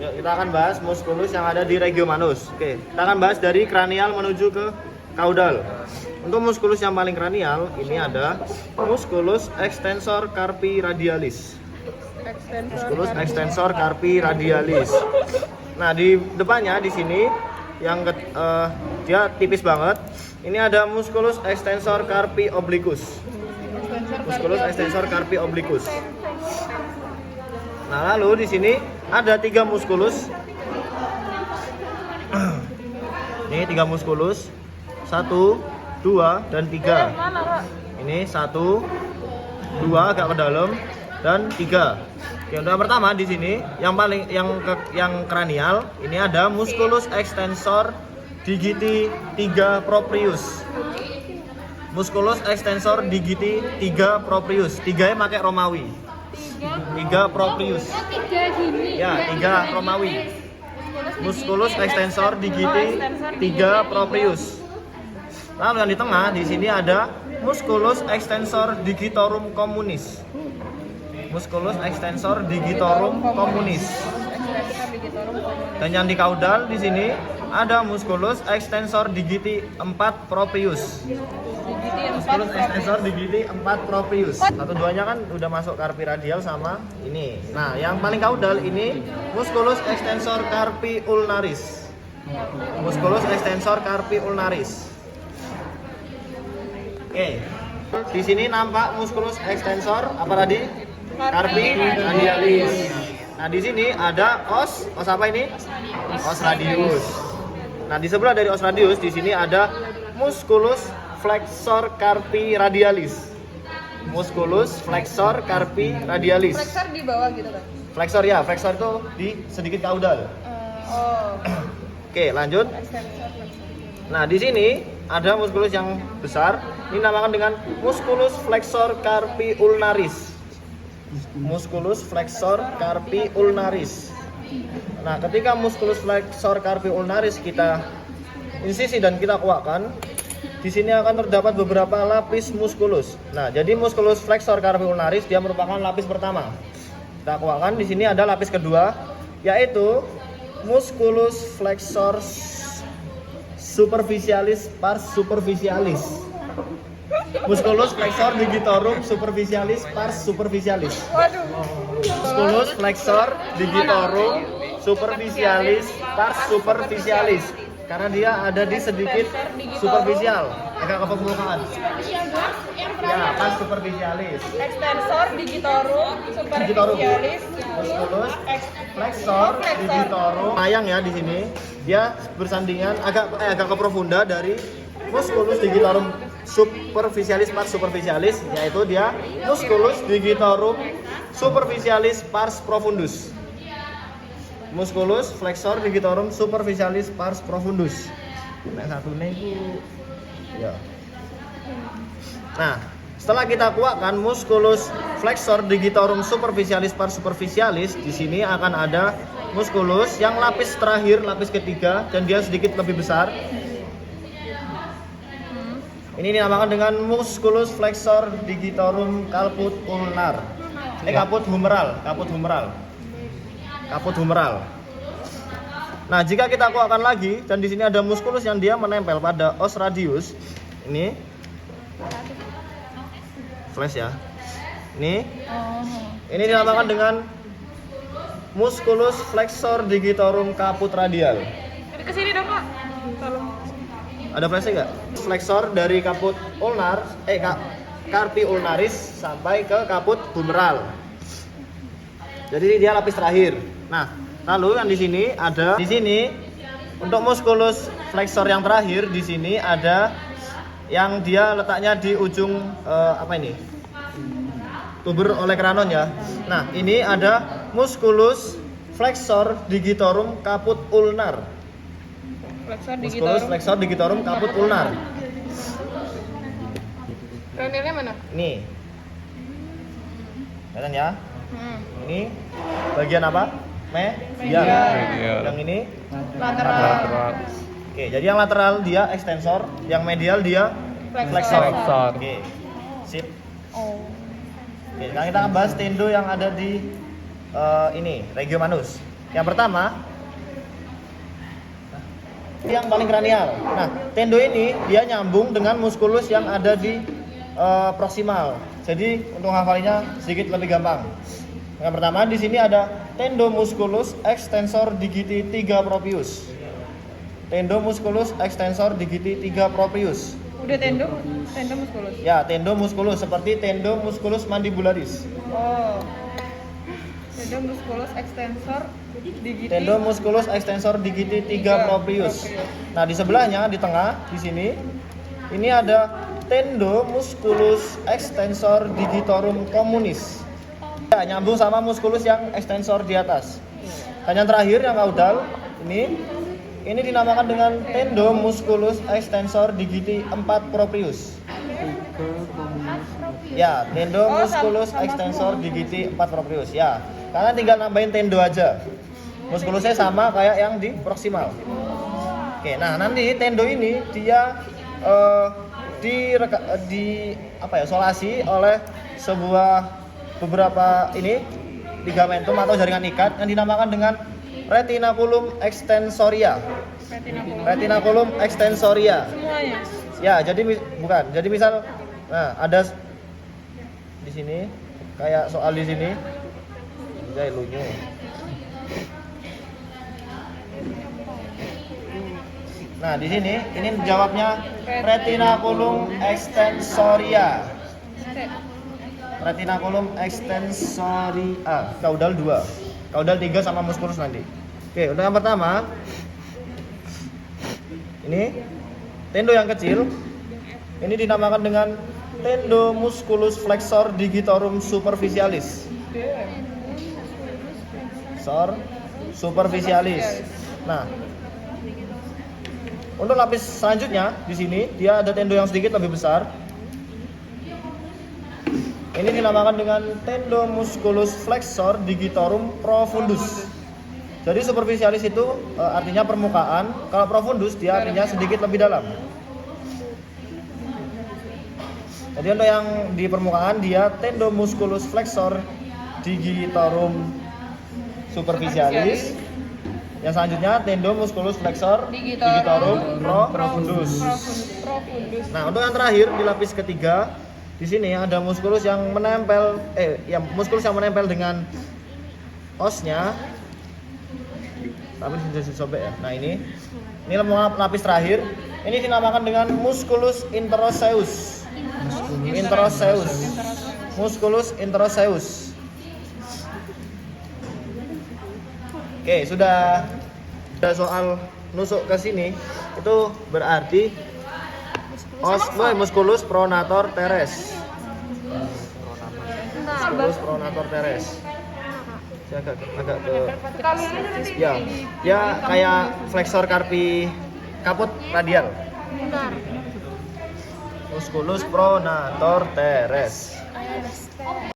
Yuk, kita akan bahas muskulus yang ada di regiomanus. Oke, kita akan bahas dari kranial menuju ke kaudal. Untuk muskulus yang paling kranial, ini ada musculus extensor carpi radialis. Musculus extensor carpi radialis. Nah, di depannya di sini yang dia tipis banget. Ini ada musculus extensor carpi obliquus. Musculus extensor carpi obliquus. Nah, lalu di sini ada 3 muskulus. Ini 3 muskulus. 1, 2, dan 3. Ini 1, 2 agak ke dalam dan 3. Oke, untuk yang pertama di sini yang kranial ini ada musculus extensor digiti 3 proprius. Musculus extensor digiti 3 proprius. 3-nya pakai Romawi. 3 proprius. Ya, 3 Romawi. Musculus extensor digiti 3 proprius. Lalu yang di tengah di sini ada musculus extensor digitorum communis. Musculus extensor digitorum communis. Dan yang di kaudal di sini ada musculus extensor digiti 4 proprius. Musculus extensor digiti 4 proprius. Satu-duanya kan udah masuk carpi radial sama ini. Nah, yang paling kaudal ini musculus extensor carpi ulnaris. Musculus extensor carpi ulnaris. Oke. Di sini nampak musculus extensor apa tadi? Carpi radialis. Nah, di sini ada os apa ini? Os radius. Nah, di sebelah dari os radius di sini ada musculus flexor carpi radialis. Musculus flexor carpi radialis. Flexor di bawah gitu kan? Flexor ya, flexor itu di sedikit kaudal. Oke, lanjut. Nah, di sini ada muskulus yang besar. Ini dinamakan dengan musculus flexor carpi ulnaris. Musculus flexor carpi ulnaris. Nah, ketika musculus flexor carpi ulnaris kita insisi dan kita kuakkan, di sini akan terdapat beberapa lapis muskulus. Nah, jadi musculus flexor carpi ulnaris dia merupakan lapis pertama. Kita kuakkan, di sini ada lapis kedua, yaitu musculus flexor superficialis pars superficialis. Musculus flexor digitorum superficialis pars superficialis. Musculus flexor digitorum superficialis pars superficialis. Karena dia ada di sedikit superficial, agak ke permukaan. Ya, pars superficialis. Extensor digitorum superficialis. Musculus flexor digitorum. Sayang ya di sini dia bersandingan agak ke profunda dari musculus digitorum superficialis pars superficialis, yaitu dia musculus digitorum superficialis pars profundus. Musculus flexor digitorum superficialis pars profundus. Nah, satunya itu ya. Nah, setelah kita kuatkan musculus flexor digitorum superficialis pars superficialis, di sini akan ada musculus yang lapis terakhir, lapis ketiga, dan dia sedikit lebih besar. Ini dinamakan dengan musculus flexor digitorum caput ulnar. Caput humeral. Nah, jika kita kuatkan lagi dan di sini ada musculus yang dia menempel pada os radius. Ini flash ya. Ini dinamakan dengan musculus flexor digitorum caput radial. Ke sini dong, Kak. Tolong. Ada flashnya nggak? Flexor dari caput ulnar, carpi ulnaris sampai ke caput humeral. Jadi dia lapis terakhir. Nah, lalu yang di sini ada untuk musculus flexor yang terakhir di sini ada yang dia letaknya di ujung tuber olecranon ya. Nah, ini ada musculus flexor digitorum caput ulnar. Musculus flexor digitorum caput ulnar. Kranialnya mana? Ini. Kelihatan ya? Ini bagian apa? Medial. Yang ini Lateral. Oke, jadi yang lateral dia extensor, yang medial dia flexor. Oke. Sip. Oke, sekarang kita akan bahas tendo yang ada di regiomanus. Yang pertama, ini yang paling kranial. Nah, tendo ini dia nyambung dengan muskulus yang ada di proksimal. Jadi untuk hafalnya sedikit lebih gampang. Yang pertama di sini ada tendo musculus extensor digiti 3 proprius. Tendo musculus extensor digiti 3 proprius. Udah tendo muskulus. Ya, tendo musculus seperti tendo musculus mandibularis. Oh. Tendo muskulus extensor digiti. Tendo musculus extensor digiti 3 proprius. Nah, di sebelahnya di tengah di sini ini ada tendo musculus extensor digitorum communis. Ya, nyambung sama muskulus yang extensor di atas. Dan yang terakhir yang caudal ini dinamakan dengan tendo musculus extensor digiti 4 proprius. Ya, tendo musculus extensor digiti 4 proprius. Ya, karena tinggal nambahin tendo aja. Muskulusnya sama kayak yang di proksimal. Oke, nah nanti tendo ini dia solasi oleh beberapa ligamentum atau jaringan ikat yang dinamakan dengan retinaculum extensoria. Retinaculum extensoria. Semuanya. Ya, jadi bukan. Jadi misal ada di sini kayak soal di sini. Jadi lunyu. Nah, di sini ini jawabnya retinaculum extensoria. Retinaculum extensoria. Caudal 2. Caudal 3 sama musculus nanti. Oke, untuk yang pertama ini tendo yang kecil. Ini dinamakan dengan tendo musculus flexor digitorum superficialis. Superficialis. Nah, untuk lapis selanjutnya di sini dia ada tendo yang sedikit lebih besar. Ini dinamakan dengan tendo musculus flexor digitorum profundus. Jadi superficialis itu artinya permukaan, kalau profundus dia artinya sedikit lebih dalam. Jadi untuk yang di permukaan dia tendo musculus flexor digitorum superficialis. Yang selanjutnya tendo musculus flexor digitorum profundus. Nah, untuk yang terakhir di lapis ketiga di sini ada muskulus yang menempel muskulus yang menempel dengan osnya. Tapi sudah disobek ya. Nah, ini lapis terakhir. Ini dinamakan dengan musculus interosseus. Musculus interosseus. Oke, sudah soal nusuk ke sini itu berarti musculus pronator teres. Musculus pronator teres. Saya agak ke ya kayak flexor carpi kaput radial. Musculus pronator teres.